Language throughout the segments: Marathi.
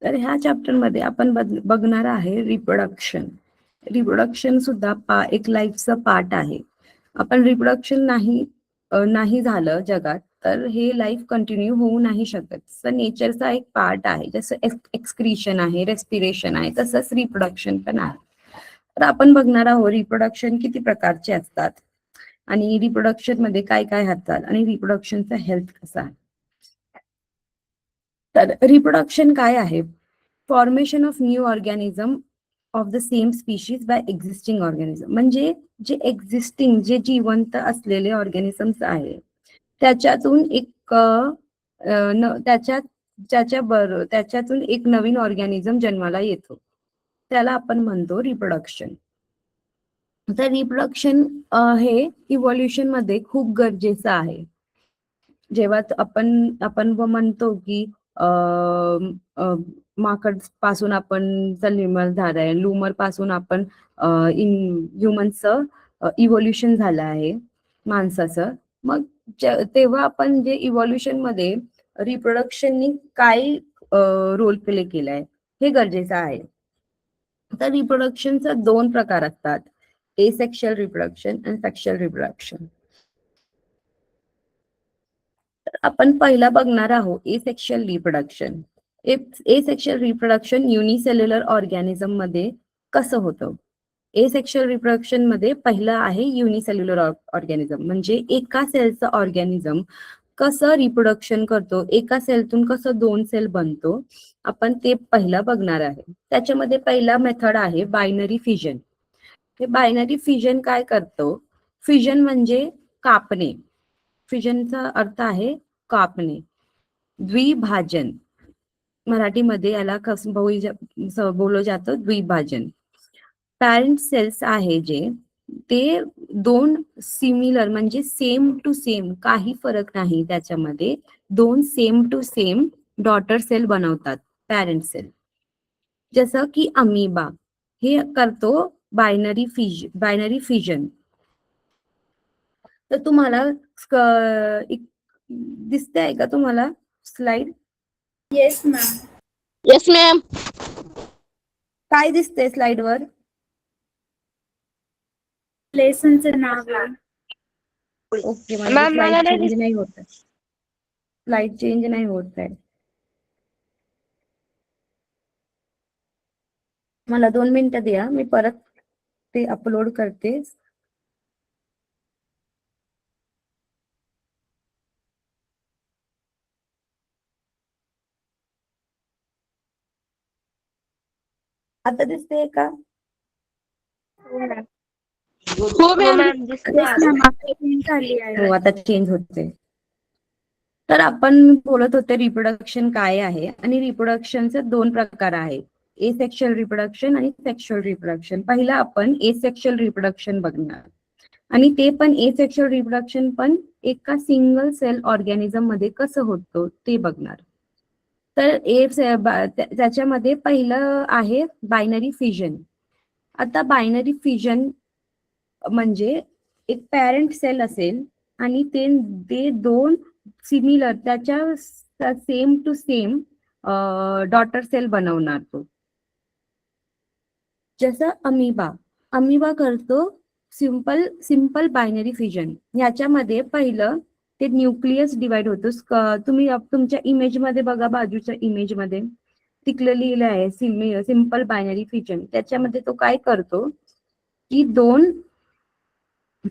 तर ह्या चॅप्टर मध्ये आपण बघणार आहे रिप्रोडक्शन. रिप्रोडक्शन सुद्धा एक लाईफचा पार्ट आहे. आपण रिप्रोडक्शन नाही झालं जगात तर हे लाईफ कंटिन्यू होऊ नाही शकत. तर नेचरचा एक पार्ट आहे. जसं एक्सक्रीशन आहे, रेस्पिरेशन आहे, तसंच रिप्रोडक्शन पण आहे. तर आपण बघणार आहोत रिप्रोडक्शन किती प्रकारचे असतात आणि रिप्रोडक्शन मध्ये काय काय हातात आणि रिप्रोडक्शनचा हेल्थ कसा आहे. तर रिप्रोडक्शन काय आहे? Formation of new organism of the same species bye existing organism. म्हणजे जे एक्झिस्टिंग जे जिवंत असलेले ऑर्गॅनिझम्स आहे त्याच्यातून त्याच्यातून एक नवीन ऑर्गॅनिझम जन्माला येतो, त्याला आपण म्हणतो रिप्रोडक्शन. तर रिप्रोडक्शन हे इव्होल्युशन मध्ये खूप गरजेचं आहे. जेव्हा आपण म्हणतो की माकड पासून आपण लुमर झालाय, लुमर पासून आपण ह्युमनचं इव्होल्युशन झालं आहे माणसाचं. मग तेव्हा आपण जे इव्होल्युशन मध्ये रिप्रोडक्शननी काय रोल प्ले केलाय हे गरजेचं आहे. तर रिप्रोडक्शनचा 2 प्रकार असतात, एसेक्शुअल रिप्रोडक्शन आणि सेक्शुअल रिप्रोडक्शन. आपण पहिला बघणार आहोत asexual reproduction. Asexual reproduction unicellular organism मध्ये कसं होतं? एसेक्शुअल रिप्रोडक्शन मध्ये पहिलं आहे युनिसेल्युलर ऑर्गॅनिझम. म्हणजे एका सेलचं ऑर्गॅनिझम कसं रिप्रोडक्शन करतो, एका सेलतून कसं 2 सेल बनतो, आपण ते पहिला बघणार आहे. त्याच्यामध्ये पहिला मेथड आहे बायनरी फिजन. हे बायनरी फिजन काय करतो? फिजन म्हणजे कापणे. फिजनचा अर्थ आहे कापणे, द्विभाजन. मराठीमध्ये याला कसं बोललं जातं? द्विभाजन. पॅरेंट सेल्स आहे जे ते 2 सिमिलर म्हणजे सेम टू सेम, काही फरक नाही त्याच्यामध्ये, 2 same to same daughter cell बनवतात पॅरेंट सेल. जसं की अमीबा हे करतो बायनरी फिजन. तर तुम्हाला दिसते का तुम्हाला slide? Yes ma'am. Yes ma'am. काय दिसते स्लाइड वर? लेसनचं नाव आहे. ओके, म्हणजे स्लाइड चेंज नाही होत आहे. स्लाइड चेंज नाही होत आहे. मला 2 मिनिटं द्या, मी परत ते अपलोड करते. आता दिसते का? हो मॅम. झाली आहे. हो, आता चेंज होते. तर आपण बोलत होते रिप्रोडक्शन काय आहे आणि रिप्रोडक्शनचे 2 प्रकार आहेत, एसेक्शुअल रिप्रोडक्शन आणि सेक्शुअल रिप्रोडक्शन. पहिला आपण एसेक्शुअल रिप्रोडक्शन बघणार आणि ते पण एसेक्शुअल रिप्रोडक्शन पण एका सिंगल सेल ऑर्गॅनिझम मध्ये कसं होतं ते बघणार. तर त्याच्यामध्ये पहिलं आहे बायनरी फिजन. आता बायनरी फिजन म्हणजे एक पॅरेंट सेल असेल आणि ते 2 सिमिलर त्याच्या same to same daughter cell बनवणार तो. जसं अमिबा करतो सिंपल बायनरी फिजन. याच्यामध्ये पहिलं ते न्यूक्लियस डिवाइड होतो. तुम्ही तुमच्या इमेज मध्ये बघा, बाजूच्या इमेज मध्ये तिकडे लिहिलं आहे सिंपल बायनरी फिजन. त्याच्यामध्ये तो काय करतो की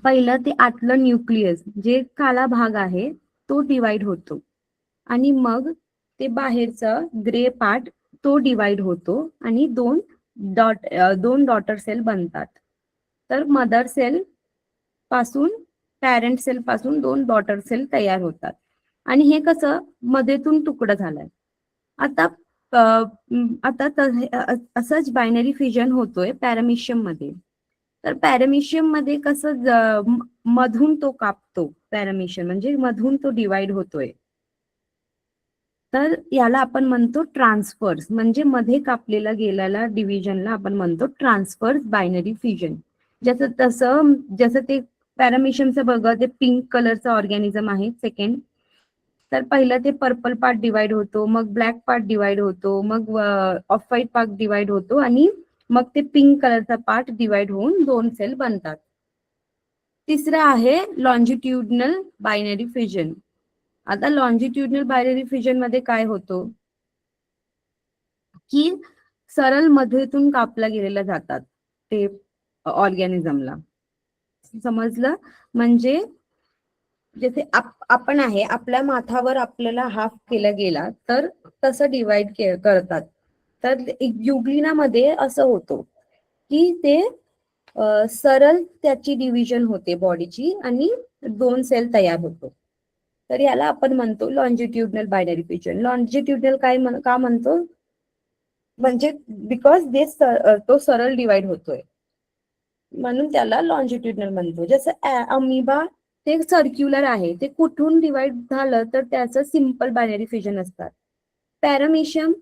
पहिलं ते आतलं न्यूक्लियस जे काला भाग आहे तो डिवाइड होतो आणि मग ते बाहेरचा ग्रे पार्ट तो डिवाइड होतो आणि 2 डॉटर सेल बनतात. तर मदर सेल पासून, पॅरेंट सेल पासून 2 डॉटर सेल तयार होतात आणि हे कसं मध्येतून तुकडं झालंय. आता असंच बायनरी फिजन होतोय पॅरामिशियम मध्ये. तर पॅरामिशियम मध्ये कसं मधून तो कापतो, पॅरामिशियम म्हणजे मधून तो डिवाइड होतोय. तर याला आपण म्हणतो ट्रान्सफर्स, म्हणजे मध्ये कापलेला गेलेला डिव्हिजनला आपण म्हणतो ट्रान्सफर्स बायनरी फिजन. जसं ते पॅरामिशियमचं बघा, ते पिंक कलरचं ऑर्गॅनिझम आहे सेकंड. तर पहिलं ते पर्पल पार्ट डिवाइड होतो, मग ब्लॅक पार्ट डिवाइड होतो, मग ऑफ व्हाईट पार्ट डिवाइड होतो आणि मग ते पिंक कलरचा पार्ट डिवाइड होऊन 2 सेल बनतात. तिसरं आहे लॉन्जिट्युडनल बायनरी फिजन. आता लॉन्जिट्युडनल बायनरी फिजन मध्ये काय होतं की सरळ मध्येतून कापला गेलेला जातात ते ऑर्गॅनिझमला. समजलं? म्हणजे जसे आपण आहे, आपल्या माथावर आपल्याला हाफ केला गेला तर तसं डिवाइड करतात. तर युग्लिनामध्ये असं होतं की ते सरळ त्याची डिव्हिजन होते बॉडीची आणि 2 सेल तयार होतो. तर याला आपण म्हणतो लॉन्जिट्युडनल बायनरी फिजन. लॉन्जिट्युडनल का म्हणतो? म्हणजे बिकॉज तो सरळ डिवाइड होतोय म्हणून त्याला लॉन्जिट्युडनल म्हणतो. जसं अमिबा ते सर्क्युलर आहे, ते कुठून डिवाइड झालं तर त्याचं सिंपल बायनरी फिजन असतात. पॅरामिशियम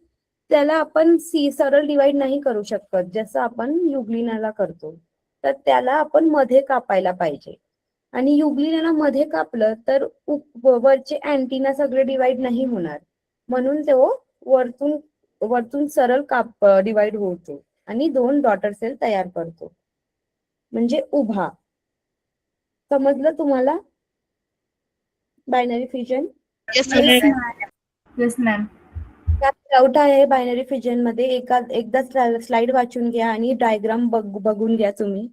त्याला आपण सरळ डिवाइड नाही करू शकत जसं आपण युग्लिनाला करतो, तर त्याला आपण मध्ये कापायला पाहिजे. आणि युग्लिनाला मध्ये कापलं तर वरचे अँटीना सगळे डिवाइड नाही होणार, म्हणून तो वरतून वरतून सरळ डिवाइड होतो आणि 2 डॉटर सेल तयार करतो, म्हणजे उभा. समजलं तुम्हाला binary fission? Yes, yes ma'am. Ma'am. Yes ma'am. Doubt आहे बायनरी फिजन मध्ये? एकदा स्लाइड वाचून घ्या आणि डायग्राम बघून घ्या तुम्ही.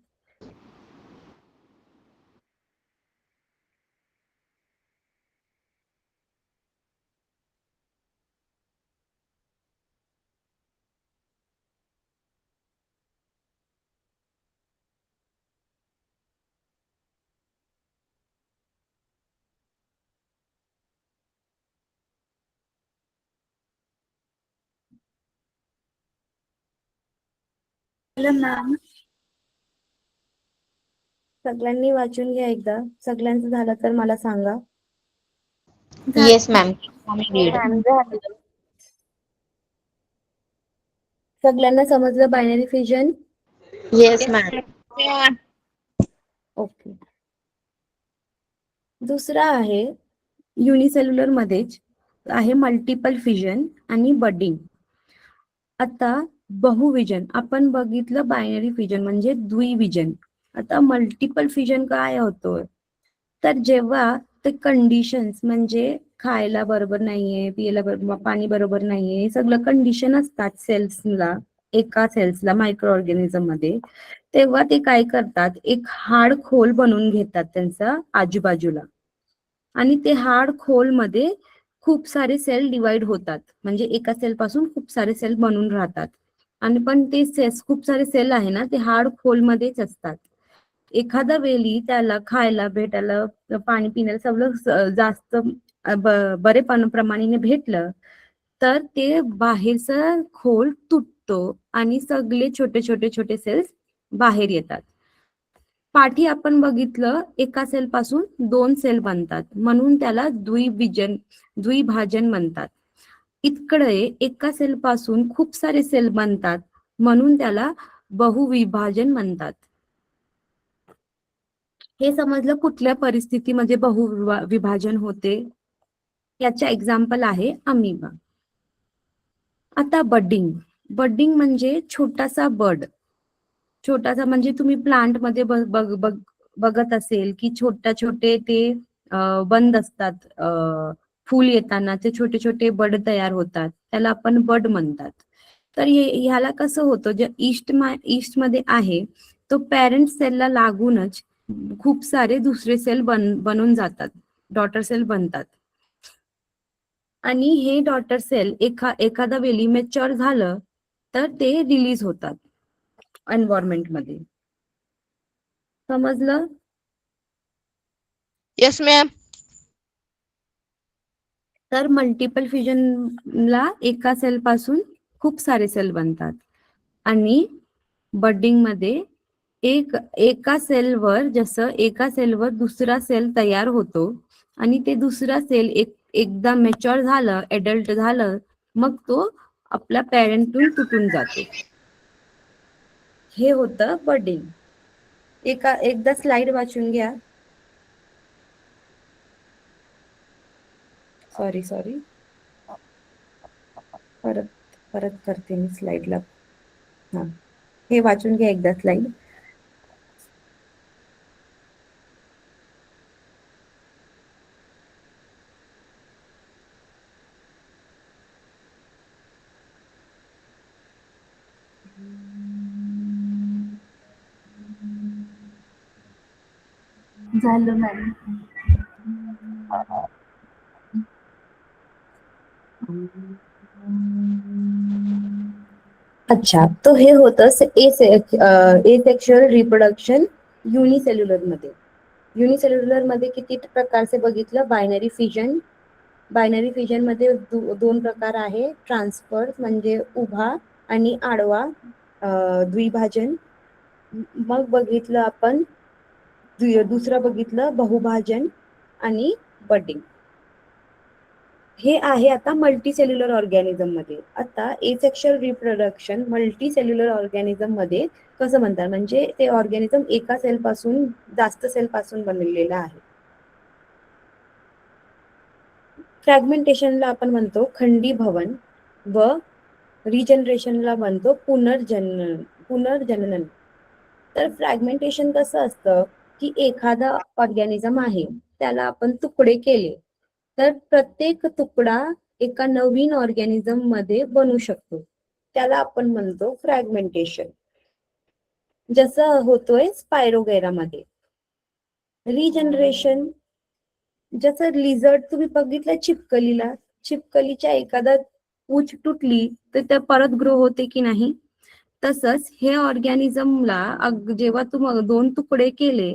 Hello ma'am. सगळ्यांनी वाचून घ्या एकदा. सगळ्यांचं झालं तर मला सांगा. Yes, ma'am. Read. सगळ्यांना समजलं binary fission? Yes, ma'am. Yeah. Okay. दुसरा आहे युनिसेल्युलर मध्येच आहे मल्टिपल फिजन आणि बडिंग. आता बहुविजन आपण बघितलं, बायनरी फिजन म्हणजे द्विविजन. आता मल्टिपल फिजन काय होतं तर जेव्हा ते कंडिशन्स म्हणजे खायला बरोबर नाहीये, पियला पाणी बरोबर नाहीये, हे सगळं कंडिशन असतात सेल्सला, एका सेल्सला मायक्रो ऑर्गॅनिझम मध्ये, तेव्हा ते काय करतात, एक हाड खोल बनवून घेतात त्यांचा आजूबाजूला आणि ते हाड खोल मध्ये खूप सारे सेल डिवाइड होतात. म्हणजे एका सेल पासून खूप सारे सेल बनून राहतात आणि पण ते खूप सारे सेल आहे ना, ते हाड खोल मध्येच असतात. एखाद्या वेळी त्याला खायला भेटायला, पाणी पिण्याला सगळं जास्त बरे प्रमाणाने भेटलं तर ते बाहेरचा खोल तुटतो आणि सगळे छोटे छोटे छोटे सेल्स बाहेर येतात. पाठी आपण बघितलं, एका सेल पासून 2 सेल बनतात म्हणून त्याला द्विभाजन म्हणतात. इकडे एका सेल पासून खूप सारे सेल बनतात म्हणून त्याला बहुविभाजन म्हणतात. हे समजलं कुठल्या परिस्थितीमध्ये बहुविभाजन होते? याचे एक्झाम्पल आहे अमिबा. आता बडिंग. बडिंग म्हणजे छोटासा बड. छोटासा म्हणजे तुम्ही प्लांट मध्ये बघत असेल की छोटे ते बंद असतात, फूल येताना ते छोटे छोटे बड तयार होतात, त्याला आपण बड म्हणतात. तर ह्याला कसं होतं, जे ईस्ट मध्ये आहे तो पॅरेंट सेलला लागूनच खूप सारे दुसरे सेल बनून जातात, डॉटर सेल बनतात. आणि हे डॉटर सेल एखादा वेळी मॅच्युअर झालं तर ते रिलीज होतात एन्व्हायरमेंट मध्ये. समजलं? Yes, ma'am. तर मल्टिपल फ्युजनला एका सेल पासून खूप सारे सेल बनतात आणि बडिंग मध्ये एका सेलवर दुसरा सेल तयार होतो आणि ते दुसरा सेल एकदा मॅच्युअर झालं, एडल्ट झालं, मग तो आपल्या पॅरेंटून तुटून जातो. हे होतं बडिंग. एकदा स्लाइड वाचून घ्या. सॉरी परत परत करते मी स्लाइडला. हा, हे वाचून घ्या एकदा स्लाइड. झालं मॅम. अच्छा, तो हे होतं एसेक्शुअल रिप्रोडक्शन युनिसेल्युलर मध्ये. युनिसेल्युलर मध्ये किती प्रकारचे बघितलं? बायनरी फिजन मध्ये दोन प्रकार आहे, ट्रान्सफर म्हणजे उभा आणि आडवा द्विभाजन. मग बघितलं आपण दुसरं बघितलं बहुभाजन आणि बडिंग. हे आहे आता मल्टीसेल्युलर ऑर्गॅनिझम मध्ये. आता एसेक्शुअल रिप्रोडक्शन मल्टीसेल्युलर ऑर्गॅनिझम मध्ये कसं म्हणतात, म्हणजे ते ऑर्गॅनिझम एका सेल पासून जास्त सेल पासून बनलेलं आहे. फ्रॅगमेंटेशनला आपण म्हणतो खंडीभवन व रिजनरेशनला म्हणतो पुनर्जनन. तर फ्रॅगमेंटेशन कसं असतं की एखादा ऑर्गॅनिझम आहे, त्याला आपण तुकडे केले तर प्रत्येक तुकडा एका नवीन ऑर्गॅनिझम मध्ये बनू शकतो, त्याला आपण म्हणतो फ्रॅगमेंटेशन. जसं होतोय स्पायरोगेरा मध्ये. रिजनरेशन, जसं लिझर्ड तुम्ही बघितलं चिपकलीच्या एखादा पूछ तुटली तर त्या परत ग्रो होते की नाही, तसंच हे ऑर्गॅनिझमला जेव्हा तुम्ही दोन तुकडे केले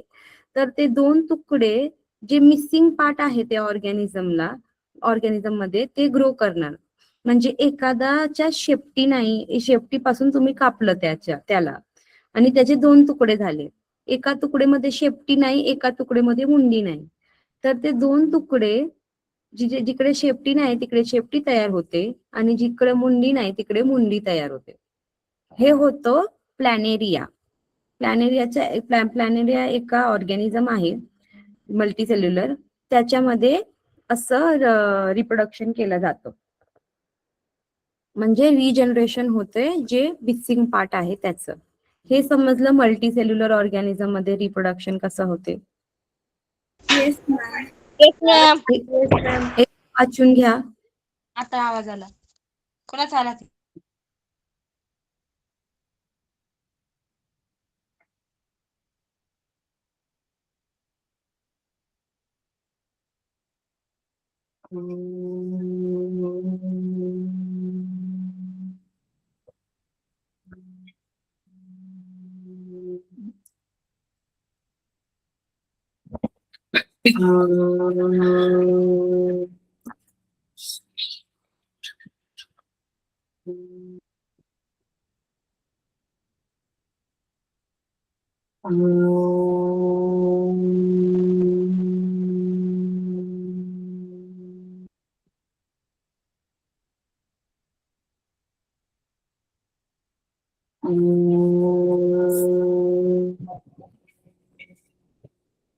तर ते दोन तुकडे जे मिसिंग पार्ट आहे त्या ऑर्गॅनिझम मध्ये ते ग्रो करणार. म्हणजे एखादाच्या शेपटी पासून तुम्ही कापलं त्याला आणि त्याचे दोन तुकडे झाले. एका तुकडेमध्ये शेपटी नाही, एका तुकडेमध्ये मुंडी नाही, तर ते दोन तुकडे जिकडे शेपटी नाही तिकडे शेपटी तयार होते आणि जिकडे मुंडी नाही तिकडे मुंडी तयार होते. हे होतं प्लॅनेरिया. प्लॅनेरिया एका ऑर्गॅनिझम आहे मल्टीसेल्युलर, त्याच्यामध्ये असं रिप्रोडक्शन केलं जातं. म्हणजे रिजनरेशन होते जे मिसिंग पार्ट आहे त्याचं. हे समजलं मल्टीसेल्युलर ऑर्गॅनिझम मध्ये रिप्रोडक्शन कसं होते. Yes ma'am. Yes ma'am. एक वाचून घ्या. आता आवाज आला. कोणाचा आला ते?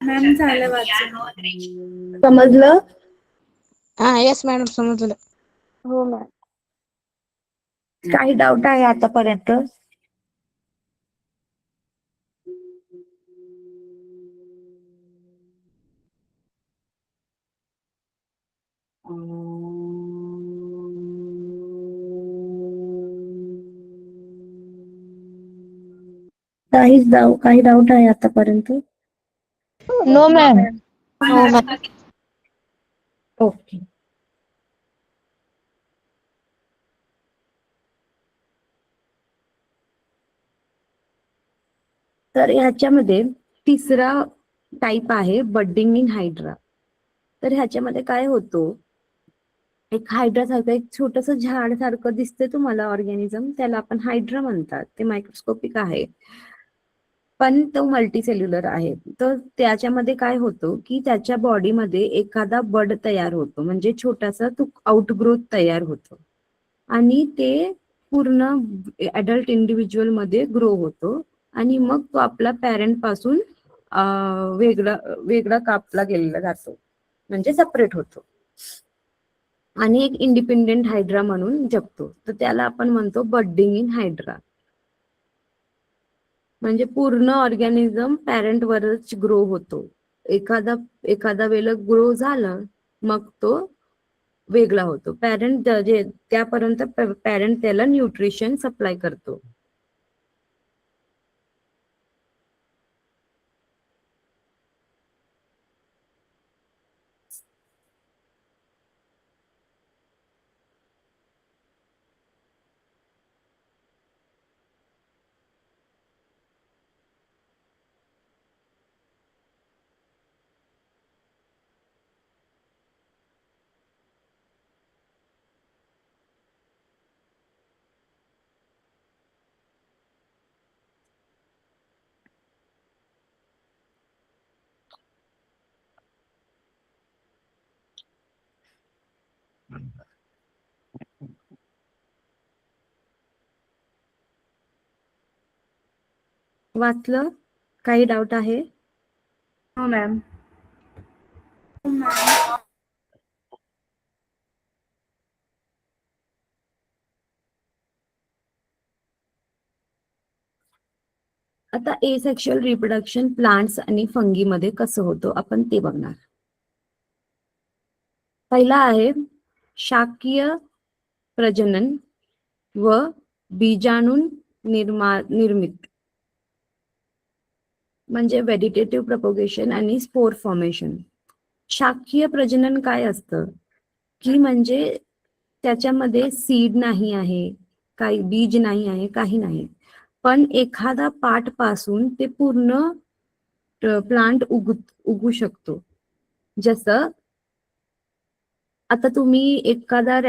मॅम झालं वाचून. समजलं? हा येस मॅडम समजलं. हो मॅम. काही डाऊट आहे आतापर्यंत? काही डाऊट आहे आतापर्यंत? No ma'am. हो मॅम. ओके. तर ह्याच्यामध्ये तिसरा टाइप आहे बडिंग इन हायड्रा. तर ह्याच्यामध्ये काय होतं, एक हायड्रा सारखं एक छोटस झाड सारखं दिसतंय तुम्हाला ऑर्गॅनिझम, त्याला आपण हायड्रा म्हणतात. ते मायक्रोस्कोपिक आहे पण तो मल्टीसेल्युलर आहे. तर त्याच्यामध्ये काय होतं की त्याच्या बॉडीमध्ये एखादा बड तयार होतो, म्हणजे छोटासा आउटग्रोथ तयार होतो आणि ते पूर्ण अडल्ट इंडिव्हिज्युअल मध्ये ग्रो होतो आणि मग तो आपला पॅरेंट पासून वेगळा कापला गेलेला जातो, म्हणजे सेपरेट होतो. आणि एक इंडिपेंडेंट हायड्रा म्हणून जगतो. तर त्याला आपण म्हणतो बडिंग इन हायड्रा. म्हणजे पूर्ण ऑर्गॅनिझम पॅरेंट वरच ग्रो होतो. एखादा वेळेला ग्रो झालं मग तो वेगळा होतो. पॅरेंट जे त्यापर्यंत पॅरेंट त्याला न्यूट्रिशन सप्लाय करतो. वाचलं? काही डाऊट आहे? हो मॅम. हो मॅम. आता एसेक्शुअल रिप्रोडक्शन प्लांट्स आणि फंगी मध्ये कसं होतं आपण ते बघणार. पहिला आहे शाकीय प्रजनन व बीजाणून निर्मित म्हणजे व्हेजिटेटिव्ह प्रपोगेशन आणि स्पोर फॉर्मेशन. शाकीय प्रजनन काय असतं की म्हणजे त्याच्यामध्ये सीड नाही आहे, काही बीज नाही आहे, काही नाही, पण एखादा पाट पासून ते पूर्ण प्लांट उगू शकतो. जसं आता तुम्ही एखादा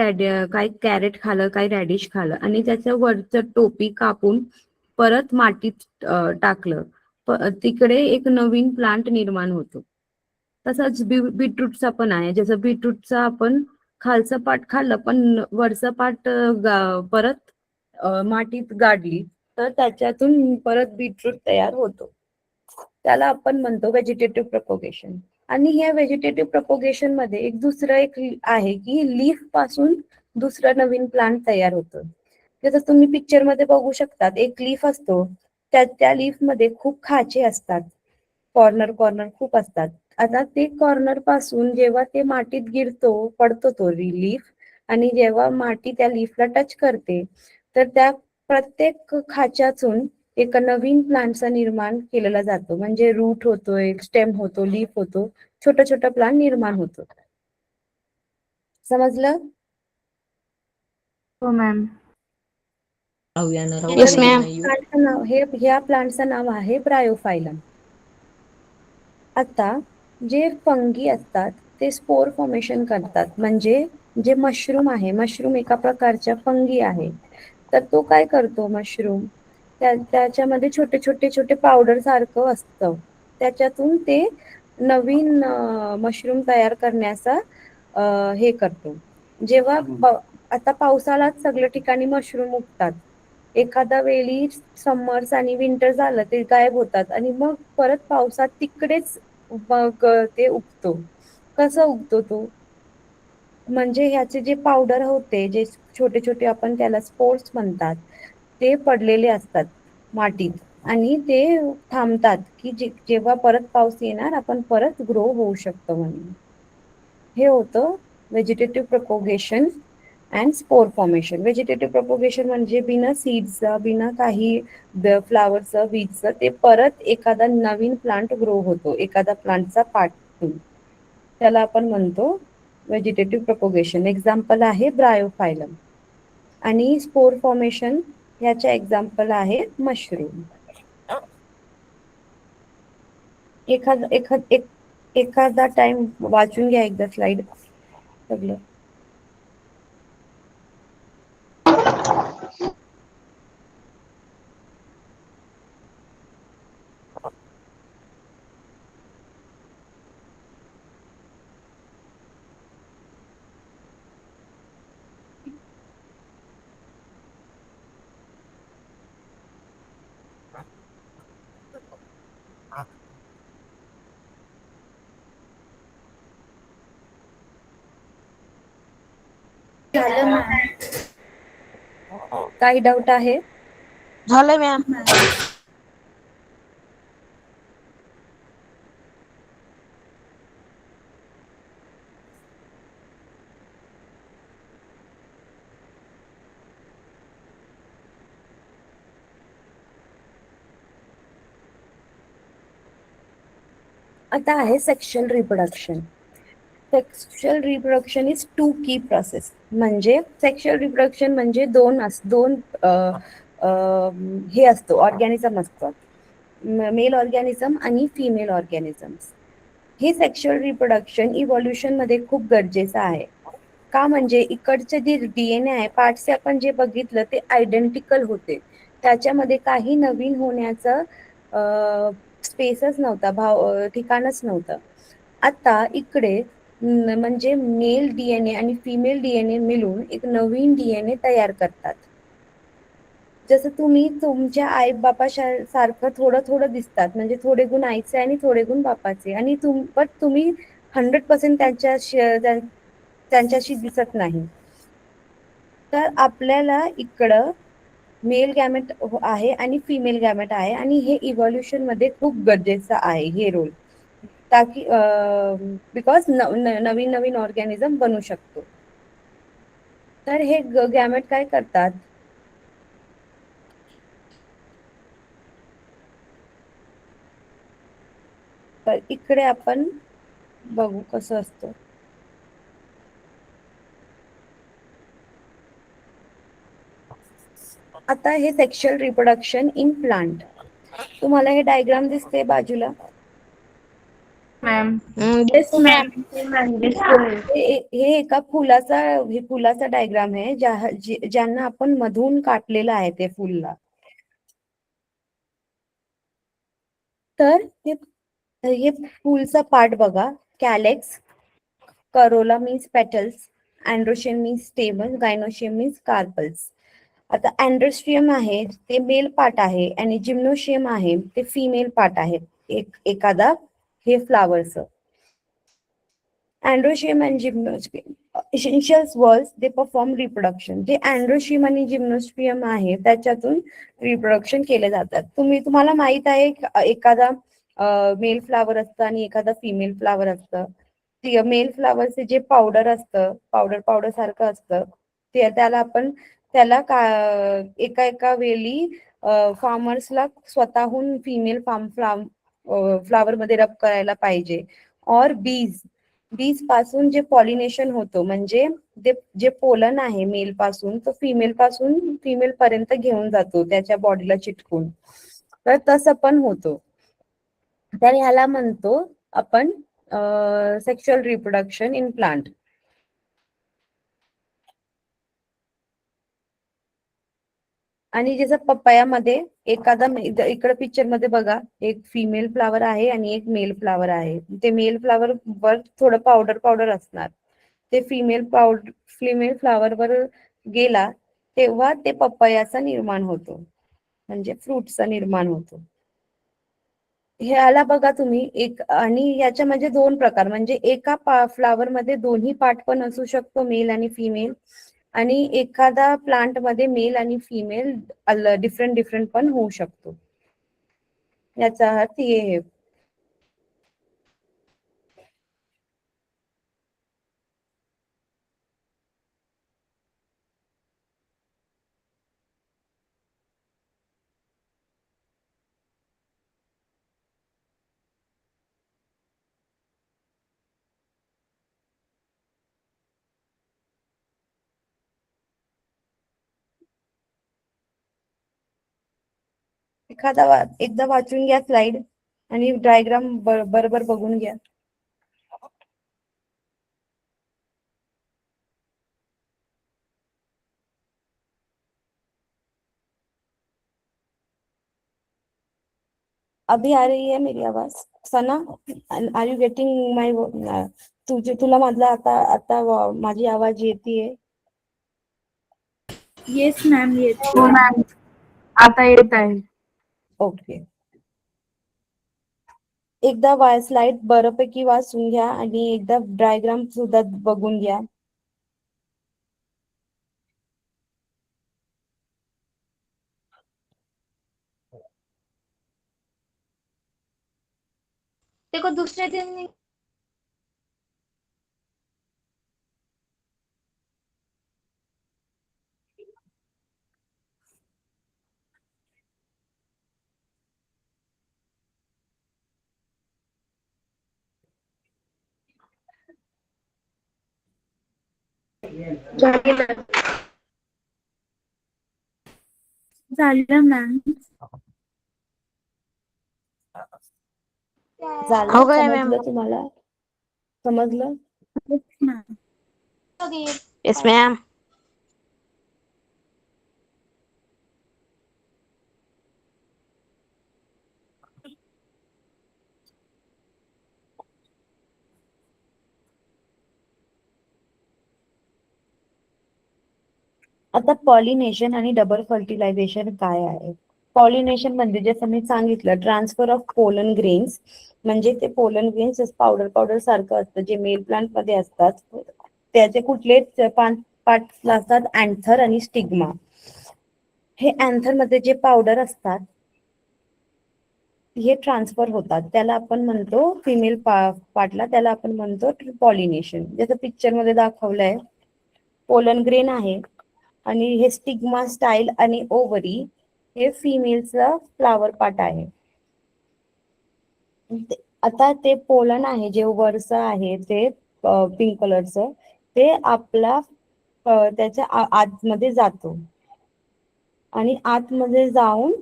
काही कॅरेट खाल्लं, काही रॅडिश खाल्लं आणि त्याच्या वरचं टोपी कापून परत मातीत टाकलं, तिकडे एक नवीन प्लांट निर्माण होतो. तसंच बीटरूटचा पण आहे. जसं बीटरूटचा आपण खालचं पाट खाल्लं पण वरचं पाट परत मातीत गाडली तर त्याच्यातून परत बीटरूट तयार होतो. त्याला आपण म्हणतो व्हेजिटेटिव्ह प्रपोगेशन. आणि ह्या व्हेजिटेटिव्ह प्रपोगेशन मध्ये एक आहे की लीफ पासून दुसरं नवीन प्लांट तयार होतं. जसं तुम्ही पिक्चर मध्ये बघू शकतात, एक लीफ असतो, त्या लीफ मध्ये खूप खाचे असतात, कॉर्नर खूप असतात. आता ते कॉर्नर पासून जेव्हा ते मातीत पडतो तो लीफ, आणि जेव्हा माती त्या लीफला टच करते तर त्या प्रत्येक खाच्यातून एक नवीन प्लांटचा निर्माण केलेला जातो. म्हणजे रूट होतोय, स्टेम होतो, लीफ होतो, छोटा छोटा प्लांट निर्माण होतो. समजलं? हो मॅम. Yes, ma'am. ह्या प्लांटचं नाव आहे ब्रायोफायलम. आता जे फंगी असतात ते स्पोर फॉर्मेशन करतात. म्हणजे जे मशरूम आहे, मशरूम एका प्रकारच्या फंगी आहे. तर तो काय करतो मशरूम, त्याच्यामध्ये छोटे छोटे छोटे पावडर सारखं असतं, त्याच्यातून ते नवीन मशरूम तयार करण्याचा हे करतो. जेव्हा आता पावसाळ्यात सगळ्या ठिकाणी मशरूम उगतात, एखादा वेळी समर्स आणि विंटर झालं ते गायब होतात आणि मग परत पावसात तिकडेच मग ते उगतो. कसं उगतो तो, म्हणजे ह्याचे जे पावडर होते, जे छोटे छोटे आपण त्याला स्पोर्स म्हणतात, ते पडलेले असतात मातीत आणि ते थांबतात की जेव्हा परत पाऊस येणार आपण परत ग्रो होऊ शकतो म्हणून. हे होतं vegetative propagation and spore formation. Vegetative propagation म्हणजे बिना सीड्सचं, बिना काही फ्लावरचं, बीजचं ते परत एखादा नवीन प्लांट ग्रो होतो, एखादा प्लांटचा पार्ट. त्याला आपण म्हणतो व्हेजिटेटिव्ह प्रपोगेशन. एक्झाम्पल आहे ब्रायोफायलम. आणि स्पोर फॉर्मेशन ह्याच्या एक्झाम्पल आहे मशरूम. एखादा टाइम वाचून घ्या एकदा स्लाइड सगळं. झालं मॅम. काही डाऊट आहे? झालंय मॅम. आता आहे sexual reproduction. Sexual reproduction is two की प्रोसेस. म्हणजे सेक्शुअल रिप्रोडक्शन म्हणजे दोन हे असतो, ऑर्गॅनिझम असतात, मेल ऑर्गॅनिझम आणि फिमेल ऑर्गॅनिझम्स. हे सेक्शुअल रिप्रोडक्शन इव्हॉल्युशन मध्ये खूप गरजेचं आहे. का? म्हणजे इकडचे जे DNA आहे, पार्ट्स आपण जे बघितलं ते आयडेंटिकल होते, त्याच्यामध्ये काही नवीन होण्याचं स्पेसच नव्हता, ठिकाणच नव्हतं. आता इकडे म्हणजे मेल DNA आणि फिमेल DNA मिळून एक नवीन DNA तयार करतात. जसं तुम्ही तुमच्या आई बापा सारखं थोडं थोडं दिसतात, म्हणजे थोडे गुण आईचे आणि थोडे गुण बापाचे, आणि बट तुम्ही 100% त्यांच्याशी दिसत नाही. तर आपल्याला इकडं मेल गॅमेट आहे आणि फिमेल गॅमेट आहे, आणि हे इव्हॉल्युशन मध्ये खूप गरजेचं आहे हे रोल, ताकी बिकॉज नवीन नवीन ऑर्गॅनिझम बनू शकतो. तर हे गॅमेट काय करतात? तर इकडे आपण बघू कसं असतं. आता हे सेक्शुअल रिप्रोडक्शन इन प्लांट. तुम्हाला हे डायग्राम दिसते बाजूला? मॅम. Yes ma'am. हे एका फुलाचा डायग्राम आहे, ज्यांना आपण मधून काटलेलं आहे ते फुलला. तर हे फुलचा पार्ट बघा. Calyx, corolla means petals, androecium means stamen, gynoecium means carpels. आता अँड्रोस्टियम आहे ते मेल पार्ट आहे, आणि जिम्नोशियम आहे ते फिमेल पार्ट आहे एखादा हे फ्लावरचं. अँड्रोशियम आणि जिम्नोस्पियम essentials walls they perform reproduction. जे अँड्रोशियम आणि जिम्नोस्पियम आहे त्याच्यातून रिप्रोडक्शन केले जातात. तुम्हाला माहित आहे एखादा मेल फ्लावर असतं आणि एखादा फिमेल फ्लावर असतं. मेल फ्लावरचे जे पावडर असतं, पावडर सारखं असतं, त्याला एका एका वेळी फार्मर्सला स्वतःहून फिमेल फ्लावर मध्ये रब करायला पाहिजे. और बीज पासून जे पॉलिनेशन होतो, म्हणजे जे पोलन आहे मेल पासून तो फिमेल पर्यंत घेऊन जातो त्याच्या बॉडीला चिटकून. तर तसं पण होतो. तर ह्याला म्हणतो आपण सेक्शुअल रिप्रोडक्शन इन प्लांट. आणि जसं पपयामध्ये इकडे पिक्चर मध्ये बघा, एक फिमेल फ्लावर आहे आणि एक मेल फ्लावर आहे. ते मेल फ्लावर वर थोडं पावडर असणार. ते फिमेल फ्लावर वर गेला तेव्हा ते पपयाचा निर्माण होतो, म्हणजे फ्रूटचा निर्माण होतो. ह्याला बघा तुम्ही आणि याच्या म्हणजे दोन प्रकार, म्हणजे एका फ्लावर मध्ये दोन्ही पार्ट पण असू शकतो, मेल आणि फिमेल, आणि एखादा प्लांट मध्ये मेल आणि फिमेल डिफरंट पण होऊ शकतो. याचा अर्थ हे. एकदा वाचून घ्या स्लाइड आणि डायग्राम बरोबर बघून घ्या. अभी आ रही है मेरी आवाज? सना, आर यू गेटिंग माय? तुला माझा आता माझी आवाज येतीये? येस मॅम, हो मॅम. आता येत आहे. ओके. एकदा स्लाइड बऱ्यापैकी वाचून घ्या आणि एकदा डायग्राम सुद्धा बघून घ्या. देखो दूसरे दिन नहीं। झालं मॅम. झालं? हो गए मैम. समजलं तुम्हाला? समजलं? मॅम. Yes ma'am. आता पॉलिनेशन आणि डबल फर्टिलायझेशन काय आहे? पॉलिनेशन म्हणजे जसं मी सांगितलं, ट्रान्सफर ऑफ पोलन ग्रेन्स, म्हणजे ते पोलन ग्रेन्स पावडर पावडर सारखं असतं जे मेल प्लांट मध्ये असतात. त्याचे कुठले पार्ट्स असतात? अँथर आणि स्टिग्मा. हे अँथर मध्ये जे पावडर असतात हे ट्रान्सफर होतात, त्याला आपण म्हणतो फिमेल पार्टला, त्याला आपण म्हणतो पॉलिनेशन. जसं पिक्चर मध्ये दाखवलंय, पोलन ग्रेन आहे आणि हे स्टिग्मा, स्टाईल आणि ओव्हरी हे फिमेलचं फ्लावर पार्ट आहे. आता ते पोलन आहे जे वरचं आहे ते पिंक कलरचं, ते आपला त्याच्या आतमध्ये जातो आणि आतमध्ये जाऊन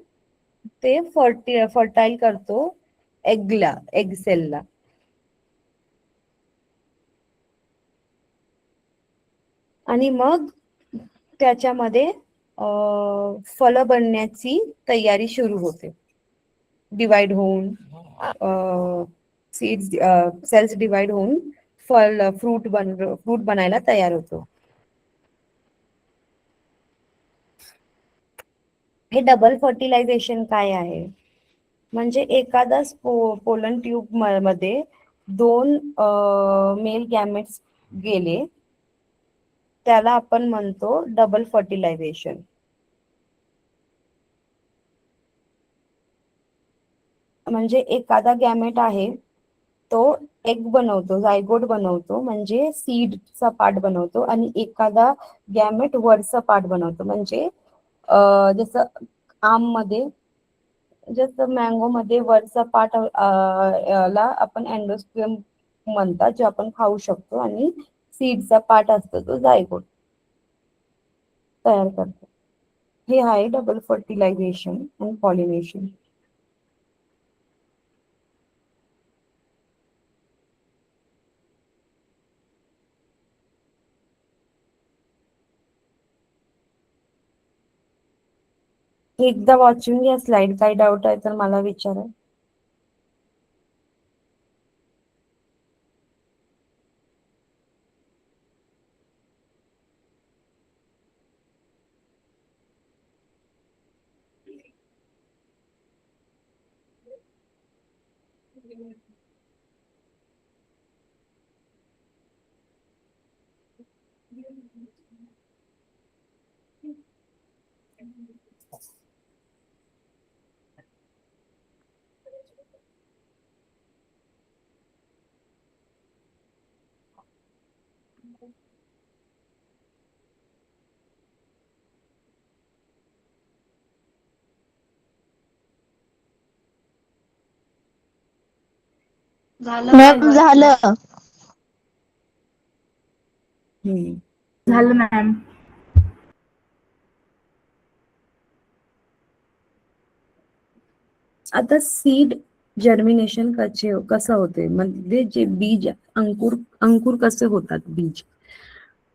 ते फर्टाईल करतो एग सेलला. आणि मग त्याच्यामध्ये फळ बनण्याची तयारी सुरू होते. डिवाइड होऊन सीड्स, सेल्स डिवाइड होऊन फ्रूट बनायला तयार होतो. हे डबल फर्टिलायझेशन काय आहे? म्हणजे एखादा पोलन ट्यूब मध्ये 2 मेल गॅमेट्स गेले, त्याला आपण म्हणतो डबल फर्टिलायझेशन. म्हणजे एखादा गॅमेट आहे तो एग बनवतो, जायगोट बनवतो, म्हणजे सीडचा पार्ट बनवतो, आणि एखादा गॅमेट वरचा पार्ट बनवतो. म्हणजे जसं आममध्ये, जसं मँगो मध्ये वरचा पार्ट ला आपण एंडोस्पर्म म्हणतात, जे आपण खाऊ शकतो, आणि सीडचा पार्ट असतो तो जायगोट तयार करतो. हे आहे डबल फर्टिलायझेशन आणि पॉलिनेशन. एकदा वाचून घ्या स्लाइड, काही डाऊट आहे तर मला विचारा. झालं मॅम झालं. झालं मॅम. आता सीड जर्मिनेशन कसं होते, म्हणजे जे बीज अंकुर कसे होतात बीज,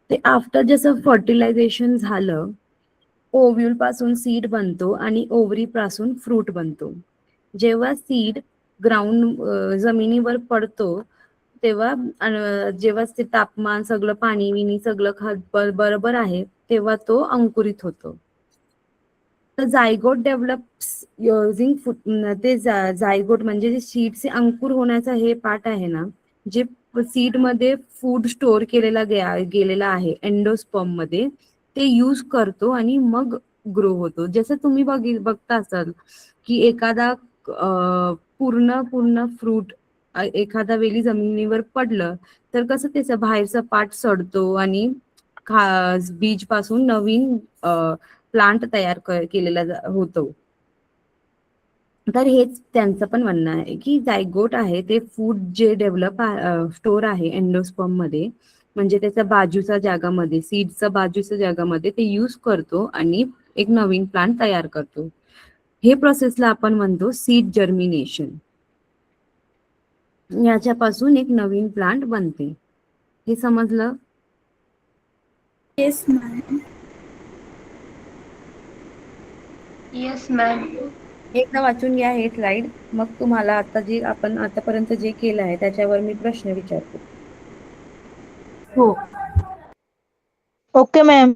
ते आफ्टर जसं फर्टिलायझेशन झालं, ओव्ह्यूल पासून सीड बनतो आणि ओव्हरी पासून फ्रूट बनतो. जेव्हा सीड ग्राउंड जमिनीवर पडतो तेव्हा जेव्हा ते तापमान, सगळं पाणी विणी सगळं बरोबर आहे, तेव्हा तो अंकुरित होतो. तर जायगोट डेव्हलप्स युझिंग ते जायगोट म्हणजे जे सीडचे अंकुर होण्याचा हे पार्ट आहे ना, जे सीड मध्ये फूड स्टोअर गेलेला आहे एंडोस्पर्म मध्ये, ते यूज करतो आणि मग ग्रो होतो. जसं तुम्ही बघता असाल की एखादा पूर्ण फ्रूट एखादा वेली जमिनीवर पडलं तर कसं त्याचं बाहेरचा पार्ट सडतो आणि बीज पासून नवीन प्लांट तयार केलेला होतो. तर हेच त्यांचं पण म्हणणं आहे की जायगोट आहे ते फूड जे डेव्हलप स्टोर आहे एंडोस्पर्म मध्ये, म्हणजे त्याच्या बाजूच्या जागामध्ये, सीडच्या बाजूच्या जागामध्ये ते यूज करतो आणि एक नवीन प्लांट तयार करतो. हे प्रोसेसला आपण म्हणतो सीड जर्मिनेशन. याच्यापासून एक नवीन प्लांट बनते. हे समजलं? Yes, ma'am. Yes ma'am. एकदा वाचून घ्या हे स्लाइड, मग तुम्हाला आता जे आपण आतापर्यंत जे केलं आहे त्याच्यावर मी प्रश्न विचारतो. हो. Okay, ma'am.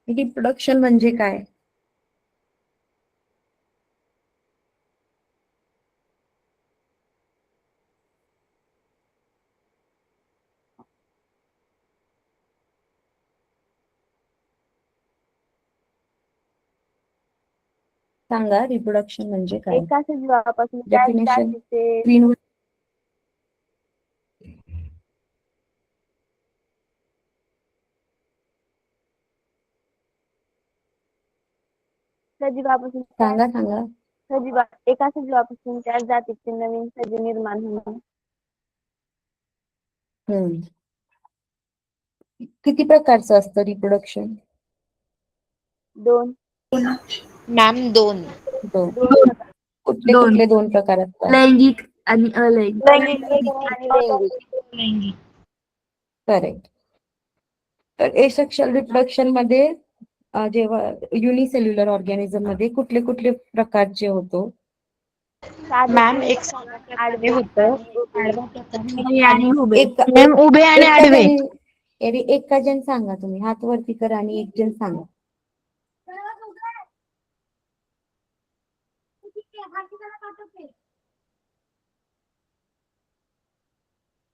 रिप्रोडक्शन म्हणजे काय? सांगा, रिप्रोडक्शन म्हणजे काय? एकाच जीवापासून त्याच डेफिनेशन जातीचे स्क्रीनवर. सजीवापासून सांगा. एकाच जीवापासून त्याच जातीचे नवीन सजीव निर्माण होणे. हम्म. किती प्रकारचं असतं रिप्रोडक्शन? 2 मॅम 2. दोन. दोन कुठले दोन. कुठले 2 प्रकार असतात? लैंगिक आणि अलैंगिक. लैंगिक आणि लैंगिक. करेक्ट. तर एसेक्शुअल रिप्रोडक्शन मध्ये जेव्हा युनिसेल्युलर ऑर्गॅनिझम मध्ये कुठले कुठले प्रकारचे होतो? मॅम एक आडवे होतं. आणि उभे. आडवा प्रकार उभे आणि उभे. मॅम उभे आणि आडवे. एका जण सांगा, तुम्ही हात वरती करा आणि एक जण सांगा.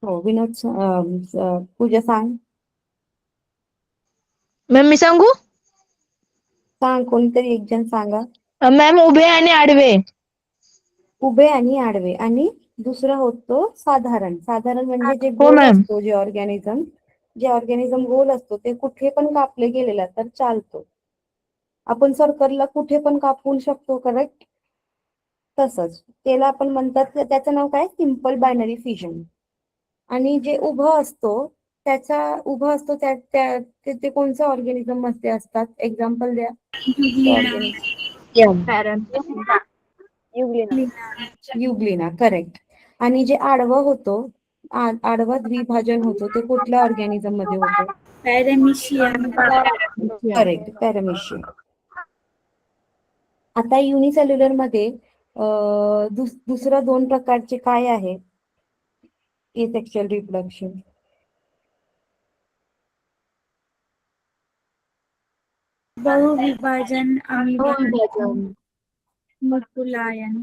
हो, विनोद पूजा सांग. मॅम मी सांगू? सांग, कोणतरी एक जण सांगा. मॅम उभे आणि आडवे. उभे आणि आडवे. आणि दुसरा होतो साधारण. साधारण म्हणजे जे हो गोल मॅम. असतो, जे ऑर्गॅनिझम गोल असतो ते कुठे पण कापले गेलेला तर चालतो. आपण सर्कलला कुठे पण कापू शकतो, करेक्ट? तसंच त्याला आपण म्हणतात, त्याचं नाव काय? Simple binary fission. आणि जे उभं असतो ते कोणतं ऑर्गॅनिझम मध्ये असतात? एक्झाम्पल द्या. युग्लिना, करेक्ट. आणि जे आडवं होतो, आडवा द्विभाजन होतो, ते कुठल्या ऑर्गॅनिझम मध्ये होतो? पॅरामिशियम. करेक्ट, पॅरामिशियम. आता युनिसेल्युलर मध्ये दुसरं 2 प्रकारचे काय आहे एसेक्शुअल रिप्रोडक्शन? बहुविभाजन, अमीबान, मुकुलायन.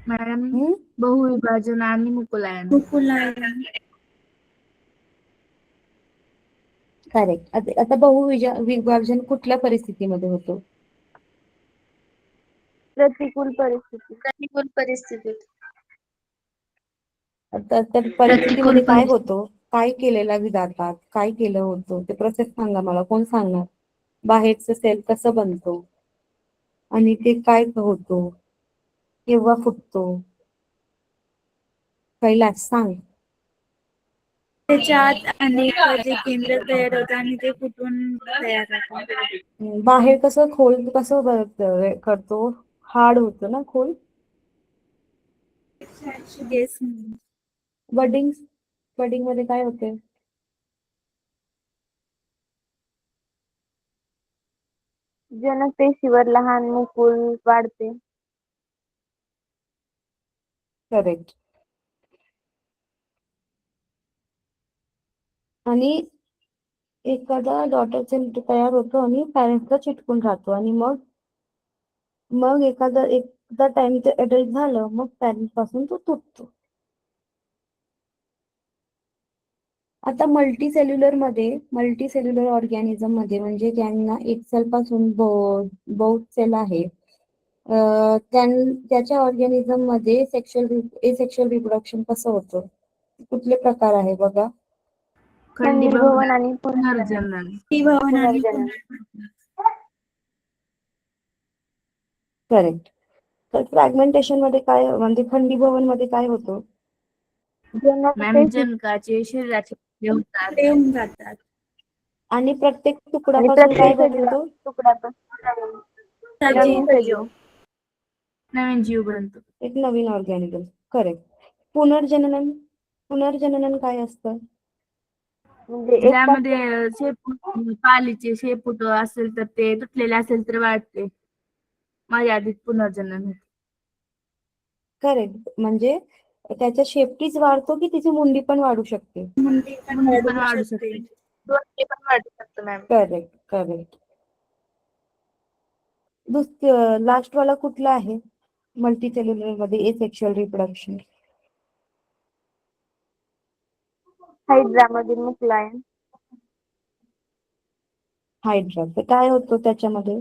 मॅडम बहुविभाजन आणि मुकुलायन. करेक्ट. आता विभाजन कुठल्या परिस्थितीमध्ये होतो? प्रतिकूल परिस्थितीत. तर परिस्थितीमध्ये काय होतो? काय केलेला जातात? काय केलं होतं? ते प्रोसेस सांगा मला. कोण सांगणार? बाहेरचं सेल कसं बनतो आणि ते काय होतो, केव्हा फुटतो? कैलास सांग. त्याच्या आत अनेक जे केंद्र तयार होतात आणि ते फुटून तयार होतात. बाहेर कसं खोल कसं करतो? हार्ड होतं ना खोल. येस. बडिंग मध्ये काय होते? जनक पेशीवर लहान मुकूल वाढते. करेक्ट. आणि एखादा डॉटर सेल तयार होतो आणि पॅरेंट्सला चिटकून राहतो आणि मग एखादा एक आता टाइम ते अडल्ट झालं मग पॅरेंट पासून तो तुटतो. आता मल्टीसेल्युलर ऑर्गॅनिझम मध्ये म्हणजे ज्यांना एक सेल पासून बहुत सेल आहे त्याच्या ऑर्गॅनिझम मध्ये एसेक्शुअल रिप्रोडक्शन कसं होतं? कुठले प्रकार आहे बघा? खंडीभवन आणि पुनर्जनन. ती भवन आणि पुनर्जनन. करेक्ट. तर फ्रॅगमेंटेशन मध्ये काय म्हणजे खंडीभवन मध्ये काय होतं? मॅम जनकाचे शरीराचे तुकडे होतात. ते होऊन जातात. आणि प्रत्येक आणि तुकड्यापासून काय प्रत्येक बनतो? तुकड्यापासून सजीव. नवीन सजीव. नवीन जीव बनतो. एक नवीन ऑर्गॅनिझम. करेक्ट. पुनर्जनन काय असतं? म्हणजे एक ज्यामध्ये पालीचे शेपूट असेल तर ते तुटलेले असेल तर वाढते. मर्यादित पुनर्जनन होते. करेक्ट. म्हणजे त्याच्या शेपटीच वाढतो की तिची मुंडी पण वाढू शकते? मुंडी पण मुंडी पण वाढू वाढू शकते. शकते. दोन्ही पण वाढू शकतो मॅम. करेक्ट. लास्ट वाला कुठला आहे मल्टीसेल्युलर मध्ये एसेक्शुअल रिप्रोडक्शन? हायड्रा मधील मुक्लायन. हायड्रा. तर काय होतं त्याच्यामध्ये?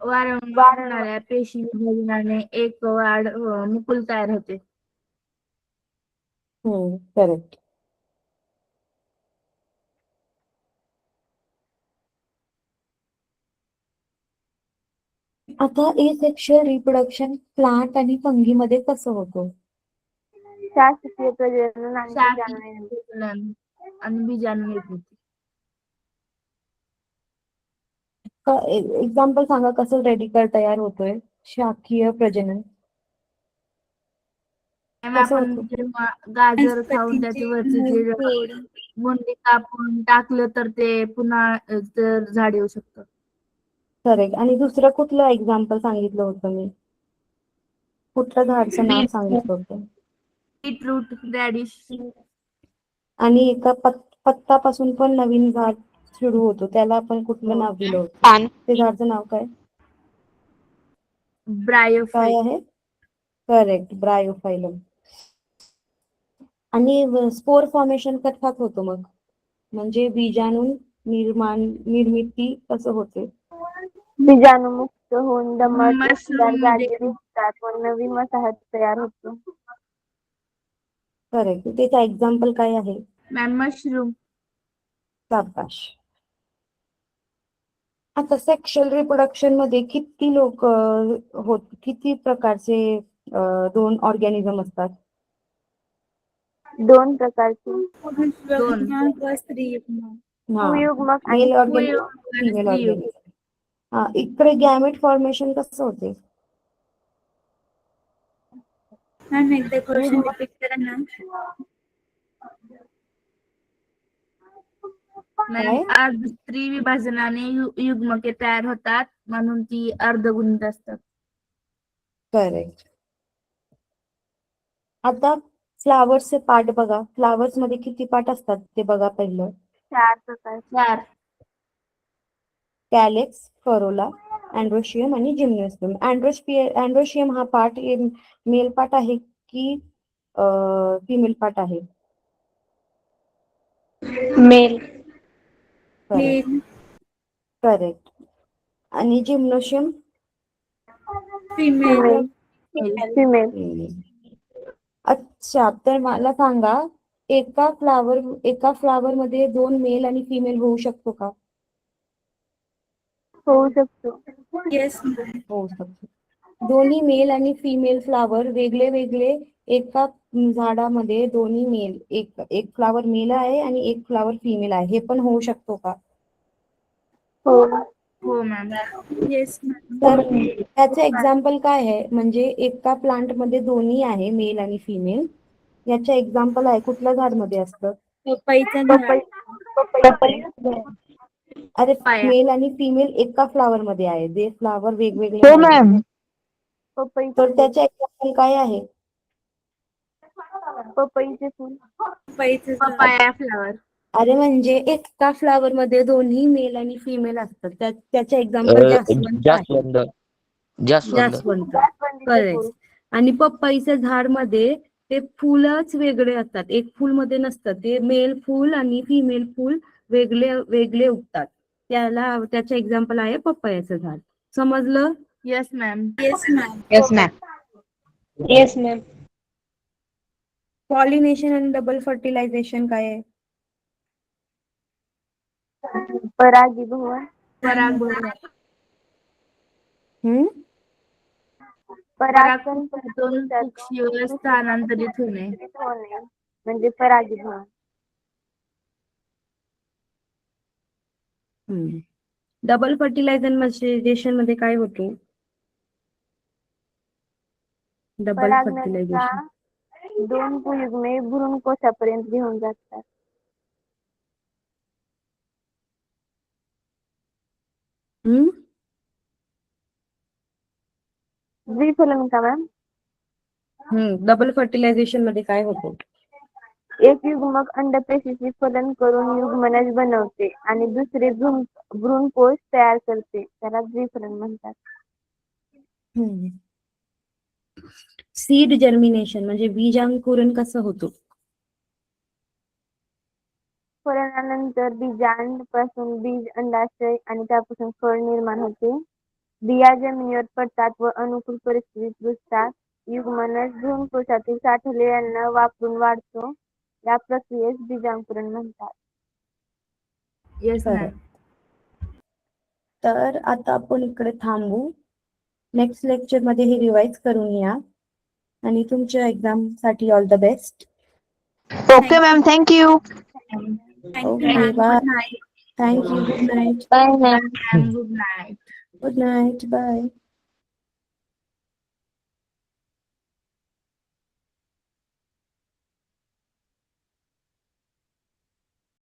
वारंवार होणाऱ्या पेशी विभाजनाने एक वाढ मुकुल तयार होते. करेक्ट. आता एसेक्शुअल रिप्रोडक्शन प्लांट आणि फंगी मध्ये कसं होतं? शासकीय प्रजनन आणि शाखीय बीजाणू. प्रजनन आणि बीजाणू निर्मिती. एक्झाम्पल सांगा कसं रेडिकल तयार होतोय? शाखीय प्रजनन मॅम कसं आपण होतं? जेव्हा गाजर खाऊन त्याचे वनस्पतींचे वरचे जे खोड. मुंडी कापून टाकलं तर ते पुन्हा तर झाड येऊ शकतं. करेक्ट. आणि दुसरं कुठलं एक्झाम्पल सांगितलं होतं मी? कुठल्या झाडचं नाव सांगितलं होतं? Beetroot, radish. आणि एका पत्तापासून पण नवीन झाड सुरू होतो त्याला आपण कुठलं नाव दिलं होतं? पान. ते झाडचं नाव काय? काय ब्रायोफाइट. आहे? करेक्ट. ब्रायोफायलम. आणि स्पोर फॉर्मेशन कशात होतं मग? म्हणजे बीजाणू निर्मिती कसं होते? बीजाणुमुक्त होऊन दमट उबदार मशरूम मध्ये जागेत रुजतात व नवीन वसाहत तयार होतो. करेक्ट. त्याचा एक्झाम्पल काय आहे? Ma'am mushroom. साबाश. आता सेक्शुअल रिप्रोडक्शन मध्ये किती प्रकारचे दोन ऑर्गॅनिझम असतात? 2 प्रकारची. दोन. पुरुषयुग्म व स्त्रीयुग्म. हा. सुयुग्मक आणि मेल ऑर्गॅनिझम, पुरुष फिमेल स्त्रीयुग. ऑर्गॅनिझम. हा. इकडे गॅमेट फॉर्मेशन कसं होते? मॅम एकदा क्वेश्चन रिपीट करा ना. मॅम काय? अर्ध स्त्री विभाजनाने युग्मके तयार होतात म्हणून ती अर्धगुणित असतात. करेक्ट. आता फ्लावर्सचे पार्ट बघा. फ्लावर्स मध्ये किती पार्ट असतात ते बघा पहिलं. 4 प्रकारची. 4. कॅलेक्स, करोला, अँड्रोशियम आणि जिम्नोस्पर्म. अँड्रोशियम हा पार्ट मेल पार्ट आहे की फिमेल पार्ट आहे? मेल. करेक्ट. करेक्ट. आणि जिम्नोशियम? फिमेल. फिमेल. अच्छा. तर मला सांगा एका फ्लावर मध्ये 2 मेल आणि फिमेल होऊ शकतो का? होऊ शकतो. Yes ma'am. होऊ शकतो. दोन्ही मेल आणि फिमेल फ्लावर वेगळे वेगळे एका झाडामध्ये दोन्ही मेल एक फ्लावर मेल आहे आणि एक फ्लावर फिमेल आहे हे पण होऊ शकतो का? हो. हो मॅम. Yes ma'am. तर त्याचे एक्झाम्पल काय आहे? म्हणजे एका प्लांट मध्ये दोन्ही आहे मेल आणि फिमेल. याचे एक्झाम्पल आहे कुठल्या झाड मध्ये असतं? पपईचं पपई. झाड. अरे पाया. मेल आणि फिमेल एका फ्लावर मध्ये आहे. जे फ्लावर वेगवेगळे हो नाही. मॅम. पपईचं तर फूल. त्याचे एक्झाम्पल काय आहे? पपईचे फूल. पपईचं झाड. Papaya flower. अरे म्हणजे एका फ्लावर मध्ये दोन्ही मेल आणि फिमेल असतात. त्याचे एक्झाम्पल जास्वंद आहे. जास्वंद. जास्वंद जास्वंदीचे करेक्ट. फूल. आणि पपईच्या झाड मध्ये ते फुलच वेगळे असतात. एक फुल मध्ये नसतं. ते मेल फुल आणि फिमेल फुल वेगळे वेगळे उगतात. त्याचे एक्झाम्पल आहे पपयाचं झाड. समजलं? Yes ma'am. Yes ma'am. Yes ma'am. Yes ma'am. Pollination आणि डबल फर्टिलायझेशन काय आहे? परागीभवन. परागभवन. परागकण दोन पक्षीवर स्थानांतरित होणे. होणे म्हणजे परागीभवन. डबल फर्टिलायझेशन मध्ये काय होतो? डबल परागनलिका फर्टिलायझेशन 2 भुयुग्मे भ्रूणकोशापर्यंत घेऊन जातात. द्विफलन का मॅम? डबल फर्टिलायझेशन मध्ये काय होतं? एक युग्मक अंडपेशीचे फलन करून युग्मनज बनवते आणि दुसरे भ्रूणकोश तयार करते. त्याला द्विफलन म्हणतात. सीड जर्मिनेशन म्हणजे बीजांकुरण कसं होतं? फलनानंतर बीजांड पासून बीज अंडाशय आणि त्यापासून फळ निर्माण होते. बिया जमिनीवर पडतात व अनुकूल परिस्थितीत रुजतात. युग्मनज भ्रूणकोशातील साठलेले अन्न वापरून वाढतो. या प्रक्रियेस बीजांकुरण म्हणतात. Yes ma'am. तर आता आपण इकडे थांबू. नेक्स्ट लेक्चर मध्ये हे रिवाइज करून या आणि तुमच्या एक्झाम साठी all the best. Okay ma'am. Thank you. Okay bye. Good night. Thank you. Good night. Bye ma'am. Good night. Good night. Bye.